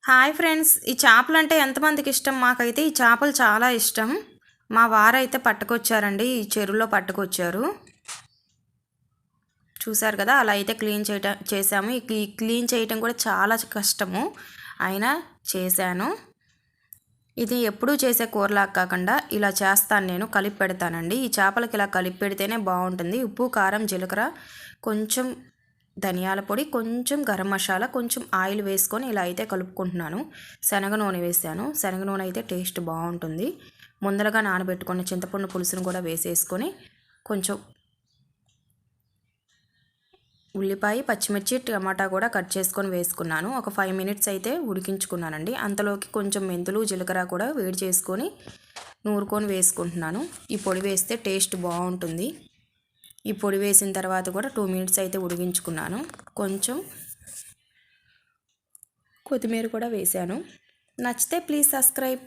Hi friends, ఈ చేపలంటే ఎంతమందికి ఇష్టం? మాకైతే ఈ చేపలు చాలా ఇష్టం. మా వారైతే పట్టుకొచ్చారండి, ఈ చెరువులో పట్టుకొచ్చారు. చూసారు కదా, అలా అయితే చేసాము. ఈ క్లీన్ చేయటం కూడా చాలా కష్టము, అయినా చేశాను. ఇది ఎప్పుడూ చేసే కూరలాగా కాకుండా ఇలా చేస్తాను, నేను కలిపి పెడతానండి. ఈ చేపలకి ఇలా కలిపి పెడితేనే బాగుంటుంది. ఉప్పు, కారం, జీలకర్ర, కొంచెం ధనియాల పొడి, కొంచెం గరం మసాలా, కొంచెం ఆయిల్ వేసుకొని ఇలా అయితే కలుపుకుంటున్నాను. శనగ నూనె వేసాను. శనగ నూనె అయితే టేస్ట్ బాగుంటుంది. ముందరగా నానబెట్టుకున్న చింతపండు పులుసును కూడా వేసేసుకొని కొంచెం ఉల్లిపాయ, పచ్చిమిర్చి, టమాటా కూడా కట్ చేసుకొని వేసుకున్నాను. ఒక 5 మినిట్స్ అయితే ఉడికించుకున్నానండి. అంతలోకి కొంచెం మెంతులు, జీలకర్ర కూడా వేడి చేసుకొని నూరుకొని వేసుకుంటున్నాను. ఈ పొడి వేస్తే టేస్ట్ బాగుంటుంది. ఈ పొడి వేసిన తర్వాత కూడా 2 మినిట్స్ అయితే ఉడికించుకున్నాను. కొంచెం కొత్తిమీర కూడా వేసాను. నచ్చితే ప్లీజ్ సబ్స్క్రైబ్.